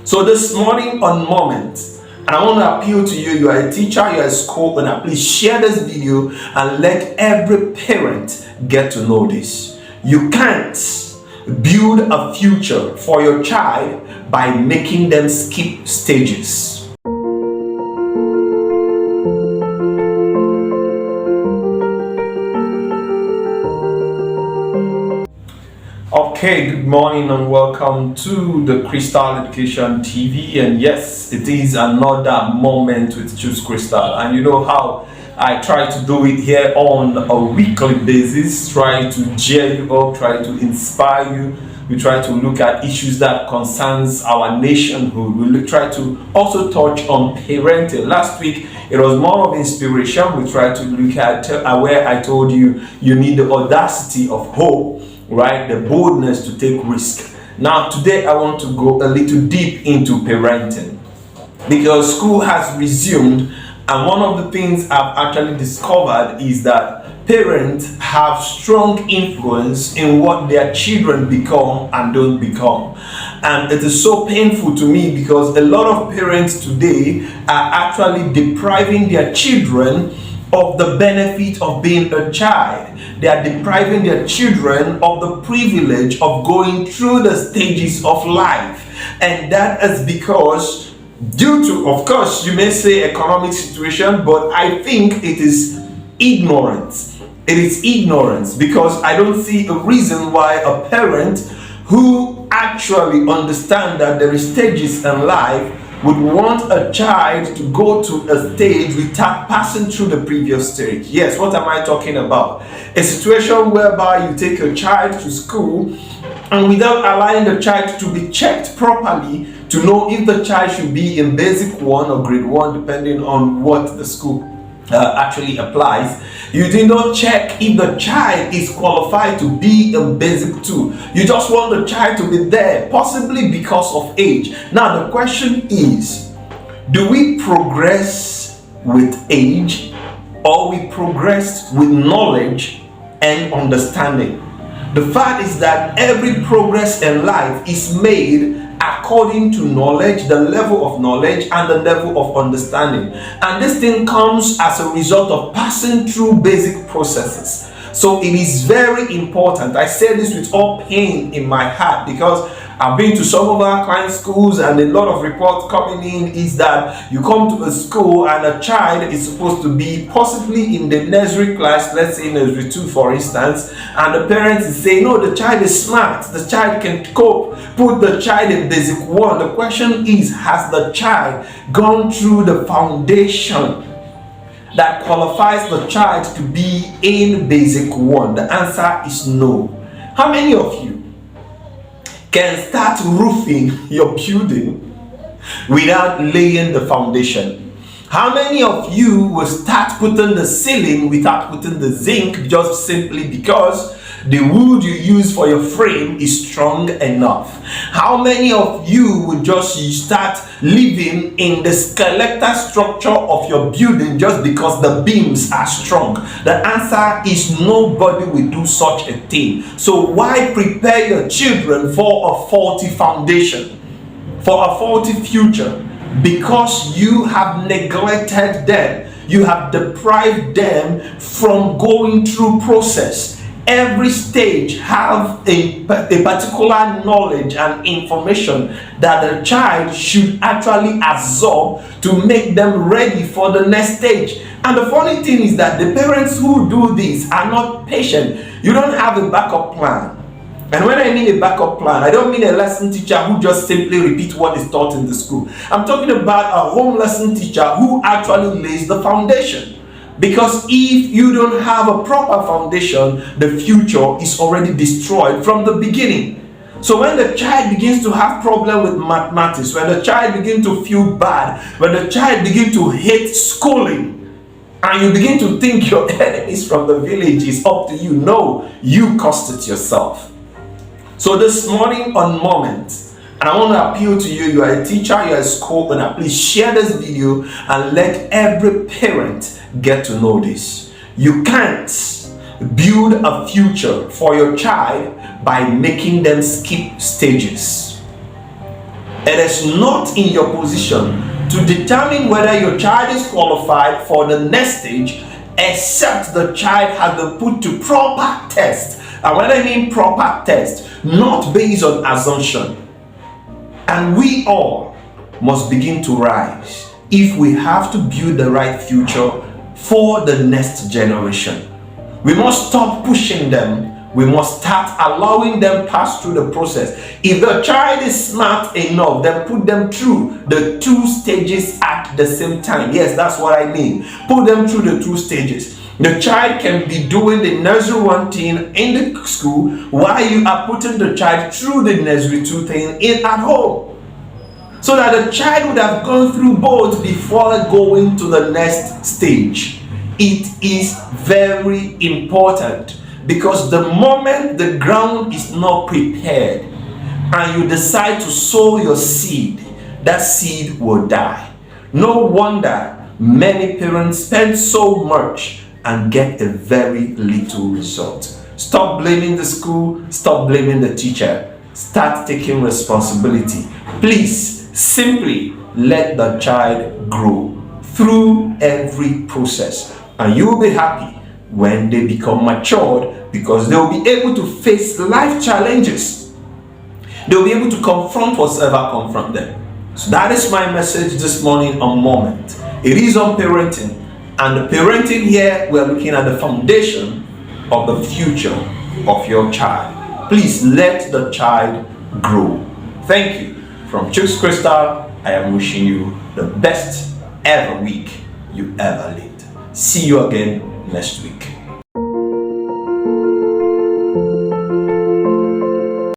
So this morning on Moment, and I want to appeal to you, you are a teacher, you are a school owner, please share this video and let every parent get to know this. You can't build a future for your child by making them skip stages. Okay, good morning and welcome to the Crystal Education TV. And yes, it is another moment with Choose Crystal. And you know how I try to do it here on a weekly basis, try to cheer you up, try to inspire you. We try to look at issues that concerns our nationhood. We try to also touch on parenting. Last week, it was more of inspiration. We tried to look at where I told you you need the audacity of hope, right? The boldness to take risk. Now today I want to go a little deep into parenting because school has resumed, and one of the things I've actually discovered is that parents have strong influence in what their children become and don't become. And it is so painful to me because a lot of parents today are actually depriving their children of the benefit of being a child. They are depriving their children of the privilege of going through the stages of life. And that is because, due to, of course, you may say economic situation, but I think it is ignorance. It is ignorance because I don't see a reason why a parent who actually understands that there is stages in life would want a child to go to a stage without passing through the previous stage. Yes, what am I talking about? A situation whereby you take a child to school and without allowing the child to be checked properly to know if the child should be in basic 1 or grade 1 depending on what the school actually applies. You do not check if the child is qualified to be in basic 2. You just want the child to be there, possibly because of age. Now the question is, do we progress with age or we progress with knowledge and understanding? The fact is that every progress in life is made according to knowledge, the level of knowledge and the level of understanding. And this thing comes as a result of passing through basic processes. So it is very important. I say this with all pain in my heart because I've been to some of our client schools and a lot of reports coming in is that you come to a school and a child is supposed to be possibly in the nursery class, let's say nursery 2 for instance, and the parents is saying, no, the child is smart, the child can cope, put the child in basic 1. The question is, has the child gone through the foundation that qualifies the child to be in basic 1? The answer is no. How many of you can start roofing your building without laying the foundation? How many of you will start putting the ceiling without putting the zinc just simply because the wood you use for your frame is strong enough? How many of you would just start living in the skeletal structure of your building just because the beams are strong? The answer is nobody will do such a thing. So why prepare your children for a faulty foundation, for a faulty future? Because you have neglected them. You have deprived them from going through process. Every stage have a particular knowledge and information that the child should actually absorb to make them ready for the next stage. And the funny thing is that the parents who do this are not patient. You don't have a backup plan. And when I mean a backup plan, I don't mean a lesson teacher who just simply repeats what is taught in the school. I'm talking about a home lesson teacher who actually lays the foundation. Because if you don't have a proper foundation, the future is already destroyed from the beginning. So when the child begins to have problem with mathematics, when the child begins to feel bad, when the child begins to hate schooling, and you begin to think your enemies from the village is up to you, no, you caused it yourself. So this morning on Moment, and I want to appeal to you, you are a teacher, you are a school owner, please share this video and let every parent get to know this. You can't build a future for your child by making them skip stages. It is not in your position to determine whether your child is qualified for the next stage, except the child has been put to proper test. And when I mean proper test, not based on assumption. And we all must begin to rise if we have to build the right future for the next generation. We must stop pushing them. We must start allowing them pass through the process. If the child is smart enough, then put them through the 2 stages at the same time. Yes, that's what I mean. Put them through the 2 stages. The child can be doing the nursery 1 thing in the school while you are putting the child through the nursery 2 thing at home. So that the child would have gone through both before going to the next stage. It is very important, because the moment the ground is not prepared and you decide to sow your seed, that seed will die. No wonder many parents spend so much and get a very little result. Stop blaming the school, stop blaming the teacher. Start taking responsibility. Please, simply let the child grow through every process, and you will be happy when they become matured, because they will be able to face life challenges. They will be able to confront whatever confront them. So that is my message this morning on Moment. It is on parenting, and the parenting here, we are looking at the foundation of the future of your child. Please let the child grow. Thank you. From Chuks Crystal, I am wishing you the best ever week you ever lived. See you again next week.